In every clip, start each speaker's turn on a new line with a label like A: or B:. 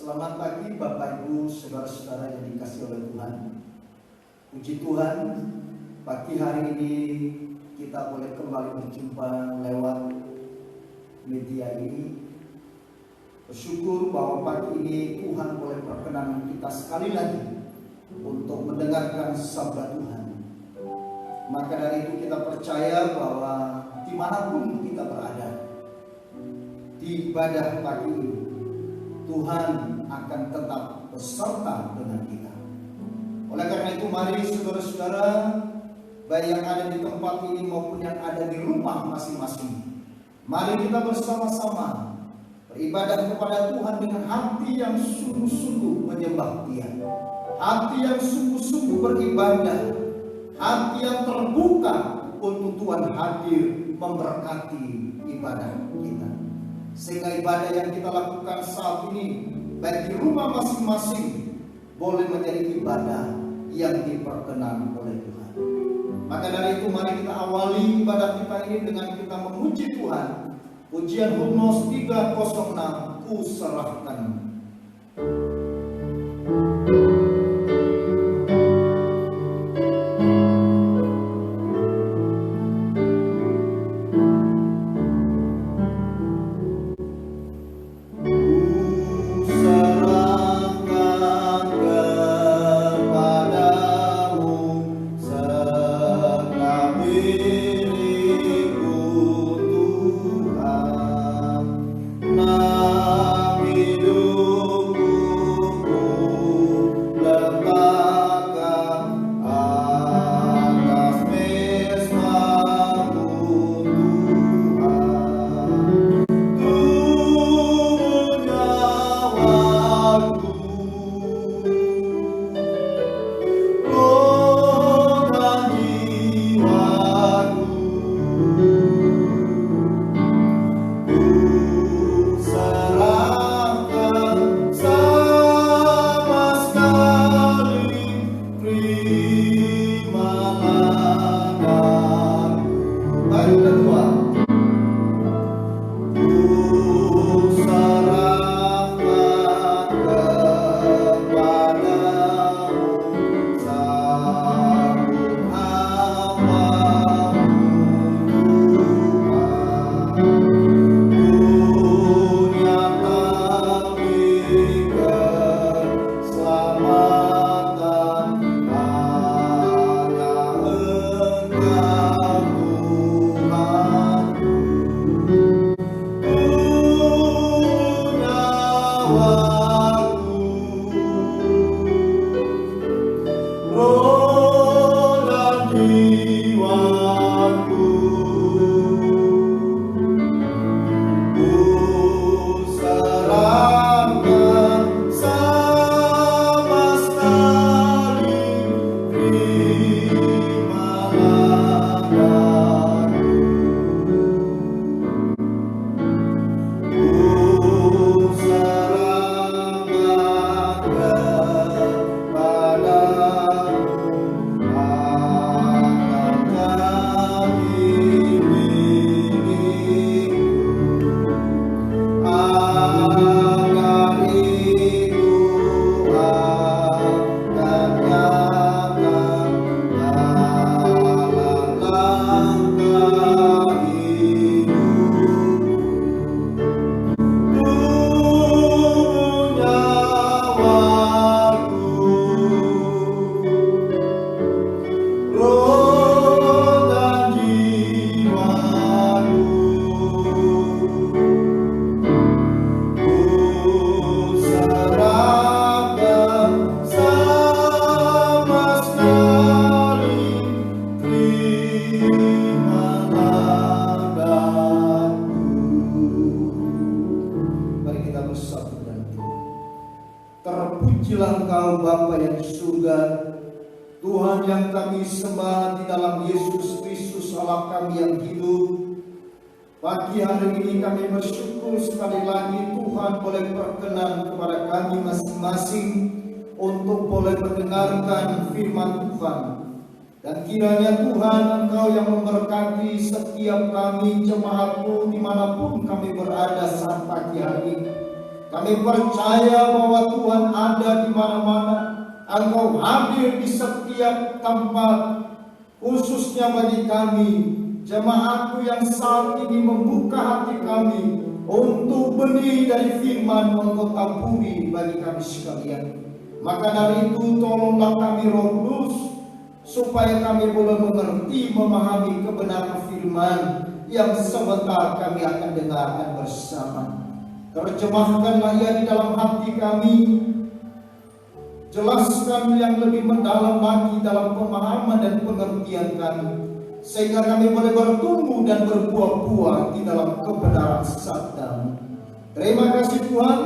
A: Selamat pagi Bapak Ibu, saudara-saudara yang dikasihi oleh Tuhan. Puji Tuhan, pagi hari ini kita boleh kembali berjumpa lewat media ini. Bersyukur bahwa pagi ini Tuhan boleh berkenan kita sekali lagi untuk mendengarkan sabda Tuhan. Maka dari itu kita percaya bahwa dimanapun kita berada, di ibadah pagi ini Tuhan akan tetap beserta dengan kita. Oleh karena itu mari saudara-saudara, baik yang ada di tempat ini maupun yang ada di rumah masing-masing, mari kita bersama-sama beribadah kepada Tuhan dengan hati yang sungguh-sungguh menyembah Dia, hati yang sungguh-sungguh beribadah, hati yang terbuka untuk Tuhan hadir memberkati ibadah kita. Sehingga ibadah yang kita lakukan saat ini, baik di rumah masing-masing, boleh menjadi ibadah yang diperkenan oleh Tuhan. Maka dari itu mari kita awali ibadah kita ini dengan kita memuji Tuhan. Pujian Hurnos 306, Ku serahkan. Terpujilah Engkau Bapa yang di surga, Tuhan yang kami sembah di dalam Yesus Kristus Allah kami yang hidup. Pagi hari ini kami bersyukur sekali lagi Tuhan boleh berkenan kepada kami masing-masing untuk boleh mendengarkan firman Tuhan. Dan kiranya Tuhan Engkau yang memberkati setiap kami jemaat-Mu dimanapun kami berada saat pagi hari ini.
B: Kami percaya bahwa Tuhan ada di mana-mana. Engkau hadir di setiap tempat, khususnya bagi kami, jemaatmu yang saat ini membuka hati kami untuk benih dari firman Engkau taburi bagi kami sekalian. Maka dari itu tolonglah kami Roh Kudus, supaya kami boleh mengerti, memahami kebenaran firman yang sebentar kami akan dengarkan bersama. Terjemahkanlah ia di dalam hati kami, jelaskan yang lebih mendalam lagi dalam pemahaman dan pengertian kami, sehingga kami boleh bertumbuh dan berbuah-buah di dalam kebenaran sabda-Mu. Terima kasih Tuhan,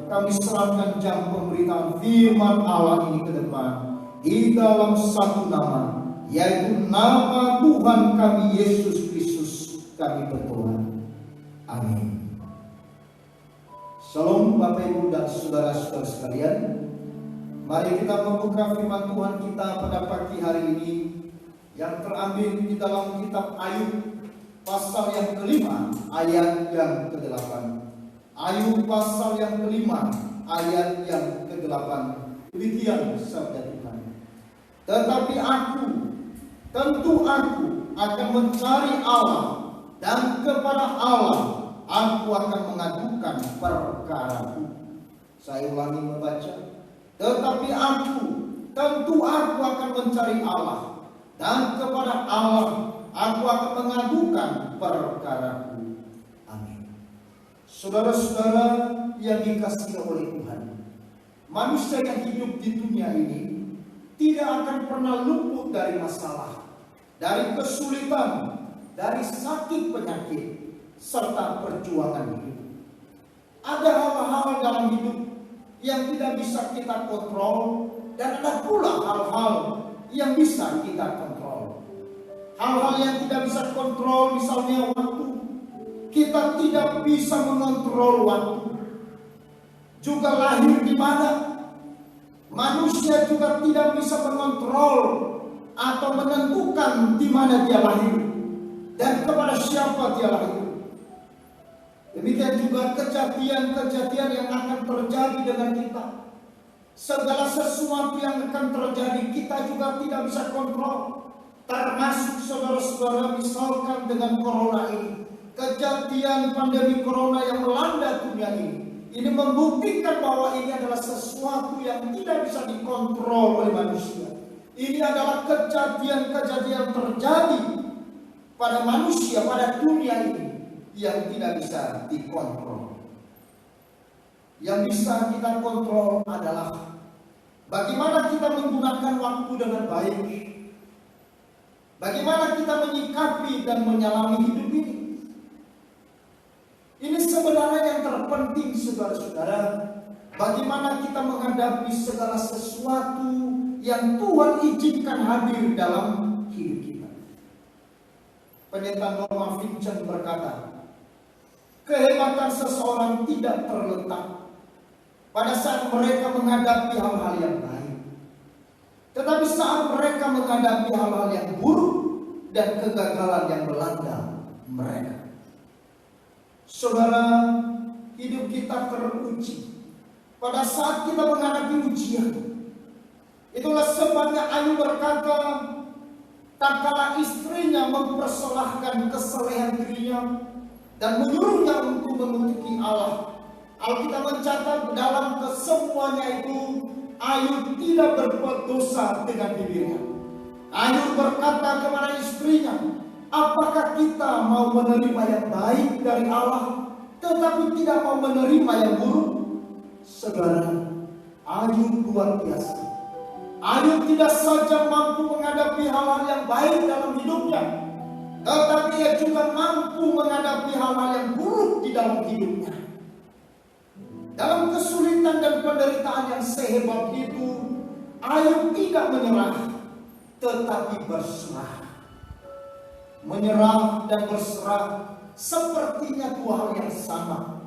B: kami serahkan jam pemberitaan firman Allah ini ke depan, di dalam satu nama, yaitu nama Tuhan kami Yesus Kristus kami berdoa. Amin. Shalom Bapak Ibu dan saudara-saudara sekalian. Mari kita membuka firman Tuhan kita pada pagi hari ini yang terambil di dalam kitab Ayub pasal yang kelima ayat yang ke-8. Ayub pasal yang kelima ayat yang ke-8. Demikian sabda Tuhan. Tetapi aku, tentu aku akan mencari Allah, dan kepada Allah aku akan mengadukan perkaraku. Saya ulangi membaca. Tetapi aku, tentu aku akan mencari Allah, dan kepada Allah aku akan mengadukan perkaraku. Amin. Saudara-saudara yang dikasihi oleh Tuhan, manusia yang hidup di dunia ini tidak akan pernah luput dari masalah, dari kesulitan, dari sakit penyakit, serta perjuangan hidup. Ada hal-hal dalam hidup yang tidak bisa kita kontrol, dan ada pula hal-hal yang bisa kita kontrol. Hal-hal yang tidak bisa kontrol, misalnya waktu, kita tidak bisa mengontrol waktu. Juga lahir di mana, manusia juga tidak bisa mengontrol atau menentukan di mana dia lahir dan kepada siapa dia lahir. Demikian juga kejadian-kejadian yang akan terjadi dengan kita. Segala sesuatu yang akan terjadi kita juga tidak bisa kontrol. Termasuk saudara-saudara misalkan dengan corona ini. Kejadian pandemi corona yang melanda dunia ini. Ini membuktikan bahwa ini adalah sesuatu yang tidak bisa dikontrol oleh manusia. Ini adalah kejadian-kejadian terjadi pada manusia, pada dunia ini, yang tidak bisa dikontrol. Yang bisa kita kontrol adalah bagaimana kita menggunakan waktu dengan baik, bagaimana kita menyikapi dan menyalami hidup ini. Ini sebenarnya yang terpenting saudara-saudara, bagaimana kita menghadapi segala sesuatu yang Tuhan izinkan hadir dalam hidup kita. Pendeta Norman Vincent berkata, kehebatan seseorang tidak terletak pada saat mereka menghadapi hal-hal yang baik, tetapi saat mereka menghadapi hal-hal yang buruk dan kegagalan yang melanda mereka. Saudara, hidup kita teruji pada saat kita menghadapi ujian. Itulah sebabnya Ayub berkata, tatkala istrinya mempersolahkan kesalehan dirinya dan menyuruhnya untuk mengikuti Allah, Alkitab mencatat dalam kesemuanya itu Ayub tidak berbuat dosa dengan bibirnya. Ayub berkata kepada istrinya, apakah kita mau menerima yang baik dari Allah tetapi tidak mau menerima yang buruk? Saudara, Ayub luar biasa. Ayub tidak saja mampu menghadapi hal-hal yang baik dalam hidupnya, tetapi ia juga mampu menghadapi hal-hal yang buruk di dalam hidupnya. Dalam kesulitan dan penderitaan yang sehebat itu, Ayub tidak menyerah, tetapi berserah. Menyerah dan berserah sepertinya dua hal yang sama.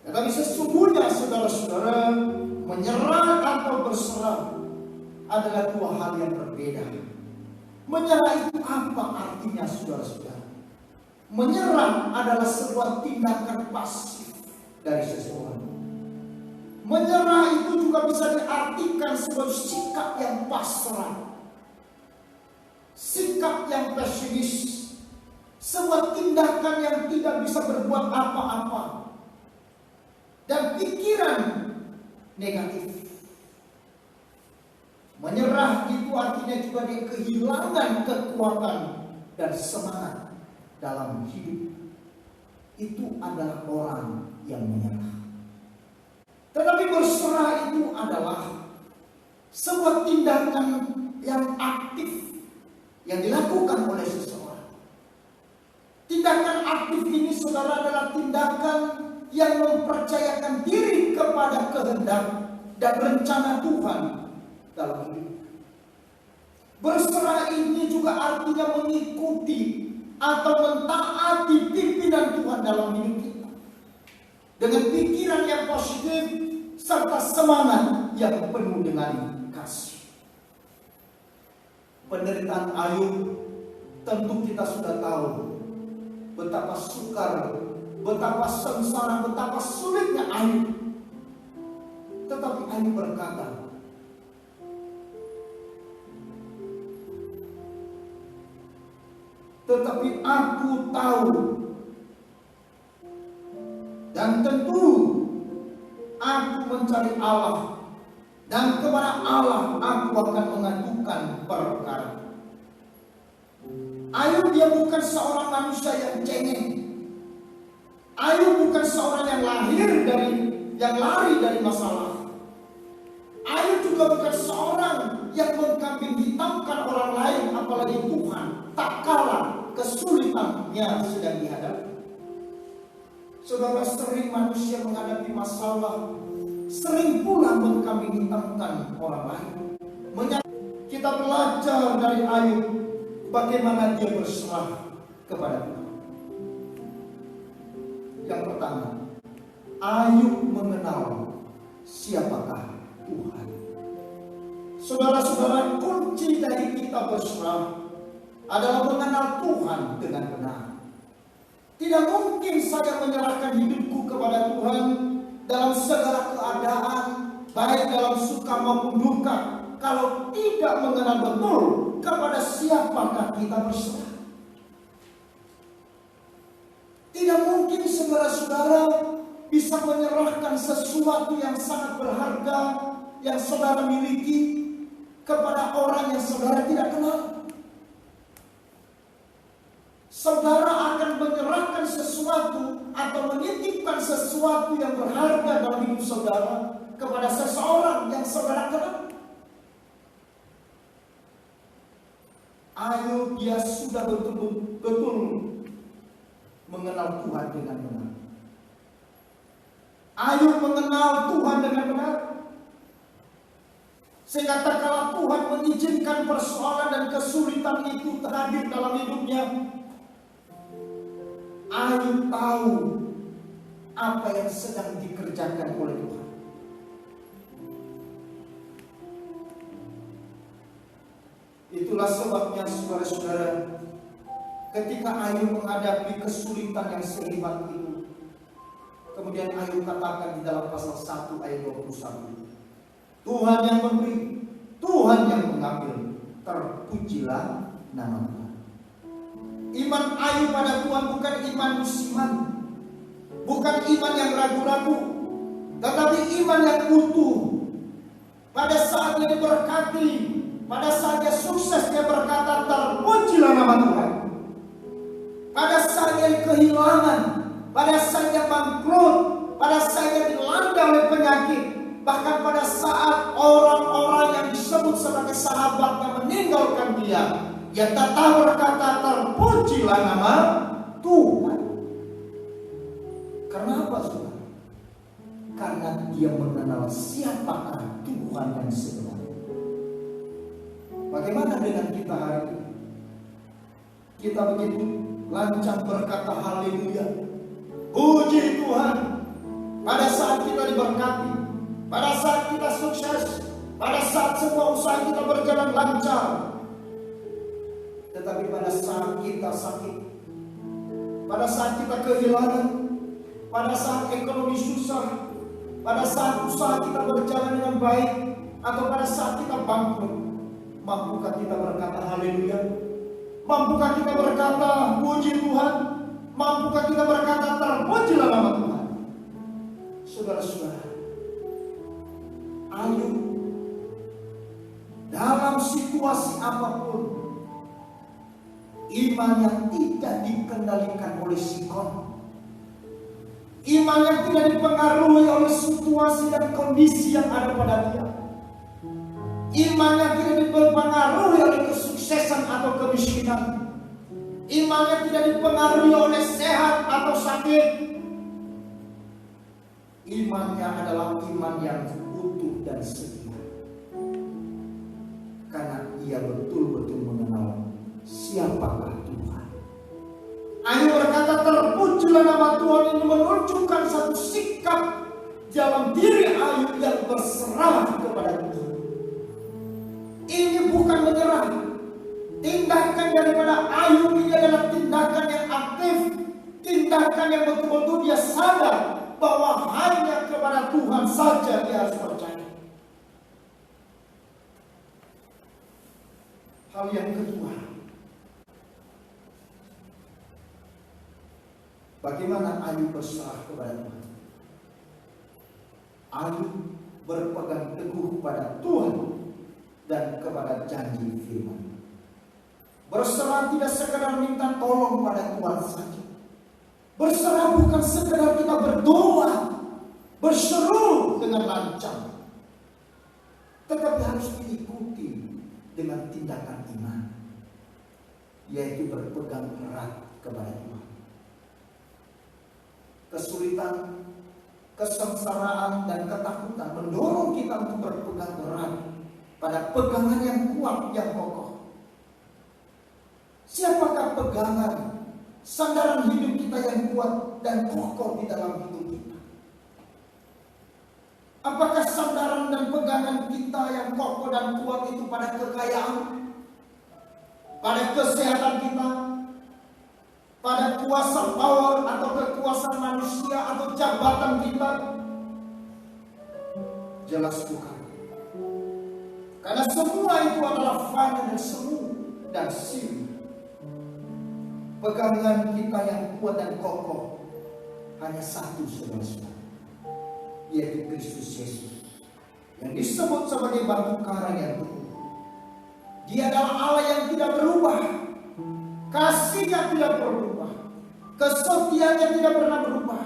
B: Tetapi sesungguhnya saudara-saudara, menyerah atau berserah adalah dua hal yang berbeda. Menyerah itu apa artinya saudara-saudara? Menyerah adalah sebuah tindakan pasif dari seseorang. Menyerah itu juga bisa diartikan sebagai sikap yang pasrah, sikap yang pesimis, sebuah tindakan yang tidak bisa berbuat apa-apa, dan pikiran negatif. Menyerah itu artinya juga dia kehilangan kekuatan dan semangat dalam hidup. Itu adalah orang yang menyerah. Tetapi berserah itu adalah sebuah tindakan yang aktif yang dilakukan oleh seseorang. Tindakan aktif ini, saudara, adalah tindakan yang mempercayakan diri kepada kehendak dan rencana Tuhan dalam hidup. Berserah ini juga artinya mengikuti atau mentaati pimpinan Tuhan dalam hidup kita dengan pikiran yang positif serta semangat yang penuh dengan kasih. Penderitaan Ayub tentu kita sudah tahu betapa sukar, betapa sengsara, betapa sulitnya Ayub. Tetapi Ayub berkata, tetapi aku tahu dan tentu aku mencari Allah, dan kepada Allah aku akan mengadukan perkara. Ayub dia bukan seorang manusia yang cengeng. Ayub bukan seorang yang lari dari masalah. Ayub juga bukan seorang yang mengkambing hitamkan orang lain, apalagi Tuhan, tak kalah kesulitannya sedang dihadapi. Saudara, sering manusia menghadapi masalah, sering pula mengkambing hitamkan orang lain. Kita belajar dari Ayub bagaimana dia berserah kepada Tuhan. Yang pertama, Ayub mengenal siapakah Tuhan. Saudara-saudara, kunci dari kita berserah adalah mengenal Tuhan dengan benar. Tidak mungkin saya menyerahkan hidupku kepada Tuhan dalam segala keadaan, baik dalam suka maupun duka, kalau tidak mengenal betul kepada siapakah kita berserah. Tidak mungkin saudara-saudara bisa menyerahkan sesuatu yang sangat berharga yang saudara miliki kepada orang yang saudara tidak kenal. Saudara akan menyerahkan sesuatu atau menitipkan sesuatu yang berharga dalam hidup saudara kepada seseorang yang saudara kenal. Ayub dia sudah betul-betul mengenal Tuhan dengan benar. Ayub mengenal Tuhan dengan benar. Sehingga tak kala Tuhan mengizinkan persoalan dan kesulitan itu terhadir dalam hidupnya, Ayub tahu apa yang sedang dikerjakan oleh Tuhan. Itulah sebabnya saudara-saudara, ketika Ayub menghadapi kesulitan yang sehebat itu, kemudian Ayub katakan di dalam pasal 1 ayat 21, Tuhan yang memberi, Tuhan yang mengambil, terpujilah nama Tuhan. Iman Ayub pada Tuhan bukan iman musiman, bukan iman yang ragu-ragu, tetapi iman yang utuh. Pada saat dia diberkati, pada saat dia sukses, dia berkata, terpujilah nama Tuhan. Pada saat dia kehilangan, pada saat dia bangkrut, pada saat dia dilanda oleh penyakit, bahkan pada saat orang-orang yang disebut sebagai sahabatnya meninggalkan dia tetap berkata, terpujilah nama Tuhan. Kenapa, saudara? Karena dia mengenal siapakah Tuhan yang sebenarnya. Bagaimana dengan kita hari ini? Kita begitu lancang berkata haleluya, puji Tuhan, pada saat kita diberkati, pada saat kita sukses, pada saat semua usaha kita berjalan lancar. Tetapi pada saat kita sakit, pada saat kita kehilangan, pada saat ekonomi susah, pada saat usaha kita berjalan dengan baik, atau pada saat kita bangkrut, mampukah kita berkata haleluya? Mampukah kita berkata puji Tuhan? Mampukah kita berkata terpujilah nama Tuhan? Saudara-saudara, Ayub dalam situasi apapun, iman yang tidak dikendalikan oleh sikon, iman yang tidak dipengaruhi oleh situasi dan kondisi yang ada pada dia, iman yang tidak dipengaruhi oleh kesuksesan atau kemiskinan, iman yang tidak dipengaruhi oleh sehat atau sakit. Imannya adalah iman yang utuh dan setia, karena ia betul-betul mengenal siapakah Tuhan. Ayub berkata, terpujilah nama Tuhan. Ini menunjukkan satu sikap dalam diri Ayub yang berserah kepada Tuhan. Ini bukan menyerah. Tindakan daripada Ayub ini adalah tindakan yang aktif, tindakan yang betul-betul dia sadar bahwa hanya kepada Tuhan saja dia harus percaya. Hal yang kedua, bagaimana Ayub berserah kepada Tuhan? Ayub berpegang teguh pada Tuhan dan kepada janji firman. Berserah tidak sekedar minta tolong pada Tuhan saja. Berserah bukan sekedar kita berdoa, berseru dengan lancang, tetapi harus diikuti dengan tindakan iman, yaitu berpegang erat kepada Tuhan. Kesulitan, kesengsaraan, dan ketakutan mendorong kita untuk berpegang erat pada pegangan yang kuat, yang kokoh. Siapakah pegangan, sandaran hidup kita yang kuat dan kokoh di dalam hidup kita? Apakah sandaran dan pegangan kita yang kokoh dan kuat itu pada kekayaan, pada kesehatan kita, pada kuasa power atau kekuasaan manusia atau jabatan kita? Jelas bukan. Karena semua itu adalah fana dan semu dan sirna. Pegangan kita yang kuat dan kokoh hanya satu, saudara-saudara, yaitu Kristus Yesus, yang disebut sebagai batu karang yang teguh. Dia adalah Allah yang tidak berubah, kasih-Nya tidak berubah, kesetiaannya tidak pernah berubah,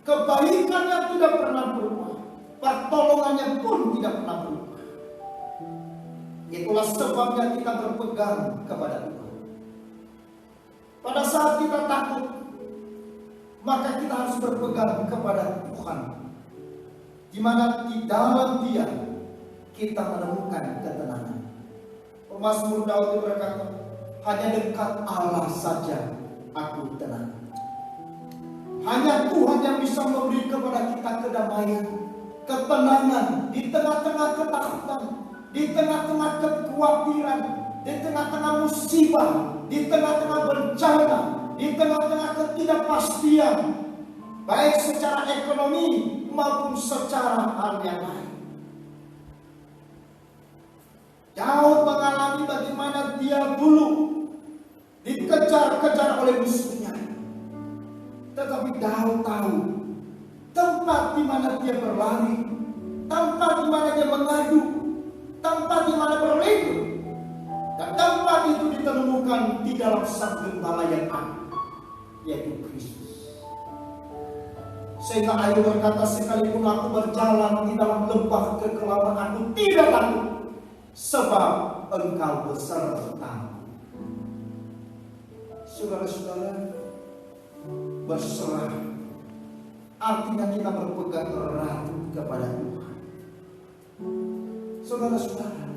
B: kebaikannya tidak pernah berubah, pertolongannya pun tidak pernah berubah. Itulah sebabnya kita berpegang kepada Tuhan. Pada saat kita takut, maka kita harus berpegang kepada Tuhan, di mana di dalam Dia kita menemukan ketenangan. Pemazmur Daud berkata, hanya dekat Allah saja aku tenang. Hanya Tuhan yang bisa memberi kepada kita kedamaian, ketenangan di tengah-tengah ketakutan, di tengah-tengah kekhawatiran, di tengah-tengah musibah, di tengah-tengah bencana, di tengah-tengah ketidakpastian, baik secara ekonomi maupun secara hal yang lain. Daud mengalami bagaimana dia dulu dikejar-kejar oleh musuhnya, tetapi Daud tahu tempat di mana dia berlari, tempat di mana dia mengadu, tempat di mana berlindung. Dan tempat itu ditemukan di dalam Sang Gembala yang ada, yaitu Kristus. Sehingga Ayub berkata, sekalipun aku berjalan di dalam lembah kekelaman, aku tidak takut, sebab Engkau besertaku. Saudara-saudara, berserah artinya kita berpegang erat kepada Tuhan. Saudara-saudara,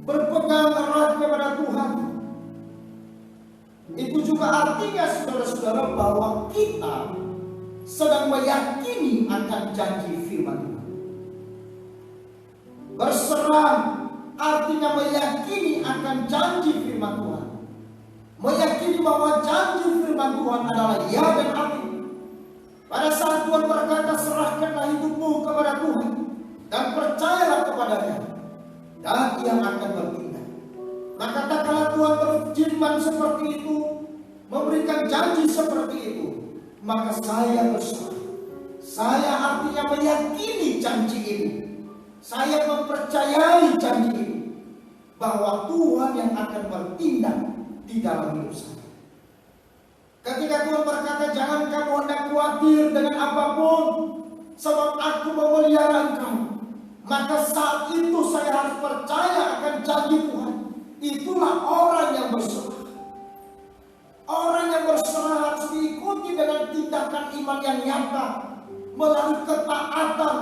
B: berpegang erat kepada Tuhan itu juga artinya, saudara-saudara, bahwa kita sedang meyakini akan janji firman Tuhan. Berserah artinya meyakini akan janji firman Tuhan, meyakini bahwa janji firman Tuhan adalah ya dan amin. Pada saat Tuhan berkata, serahkanlah hidupmu kepada Tuhan dan percayalah kepadanya, dan Ia akan bertindak. Maka tak kala Tuhan berfirman seperti itu, memberikan janji seperti itu, maka saya berserah. Saya artinya meyakini janji ini. Saya mempercayai janji ini, bahwa Tuhan yang akan bertindak di dalam hidup saya. Ketika Tuhan berkata, jangan kamu hendak khawatir dengan apapun, sebab aku memelihara engkau. Maka saat itu saya harus percaya akan janji Tuhan. Itulah orang yang berserah. Orang yang berserah harus diikuti dengan tindakan iman yang nyata, melalui ketaatan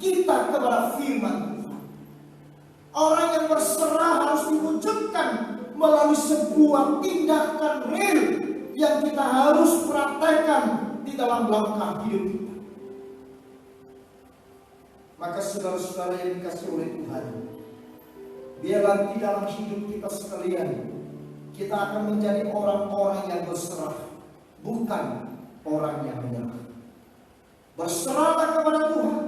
B: kita kepada firman Tuhan. Orang yang berserah harus diwujudkan melalui sebuah tindakan real yang kita harus praktekkan di dalam langkah hidup kita. Maka saudara-saudara yang dikasihi oleh Tuhan, biarlah di dalam hidup kita sekalian, kita akan menjadi orang-orang yang berserah, bukan orang yang menyerah. Berserahlah kepada Tuhan,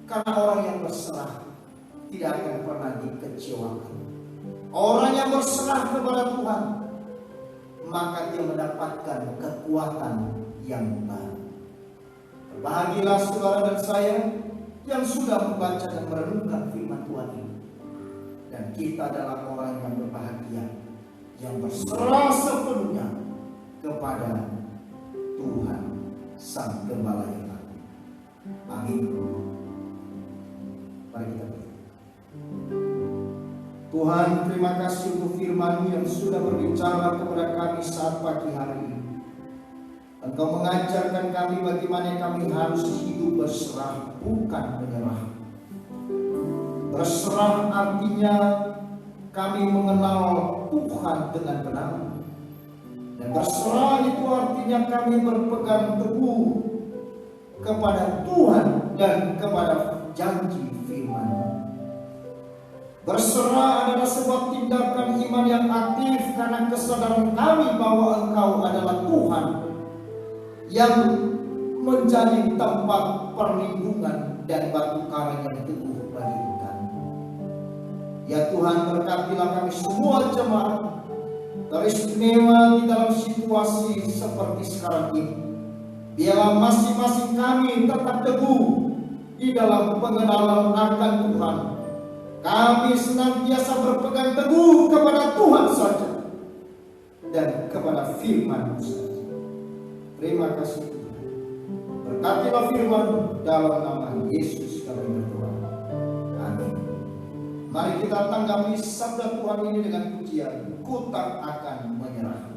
B: karena orang yang berserah tidak akan pernah dikecewakan. Orang yang berserah kepada Tuhan, maka dia mendapatkan kekuatan yang baru. Berbahagialah saudara dan saya yang sudah membaca dan merenungkan firman Tuhan ini. Dan kita adalah orang yang berbahagia, yang berserah sepenuhnya kepada Tuhan Sang Gembala yang agung. Amin. Mari kita berdoa. Tuhan, terima kasih untuk firman-Mu yang sudah berbicara kepada kami saat pagi hari ini. Engkau mengajarkan kami bagaimana kami harus hidup berserah, bukan menyerah. Berserah artinya kami mengenal Tuhan dengan benar. Dan berserah itu artinya kami berpegang teguh kepada Tuhan dan kepada janji firman-Mu. Berserah adalah sebuah tindakan iman yang aktif karena kesadaran kami bahwa Engkau adalah Tuhan yang menjadi tempat perlindungan dan batu karang yang teguh bagi kami. Ya Tuhan, berkatilah kami semua jemaat, teristimewa di dalam situasi seperti sekarang ini. Biarlah masing-masing kami tetap teguh di dalam pengenalan akan Tuhan. Kami senantiasa berpegang teguh kepada Tuhan saja dan kepada firman-Mu saja. Terima kasih Tuhan. Berkatilah firman dalam nama Yesus kami berdoa. Amin. Mari kita tanggapi sabda Tuhan ini dengan pujian, ku tak akan menyerah.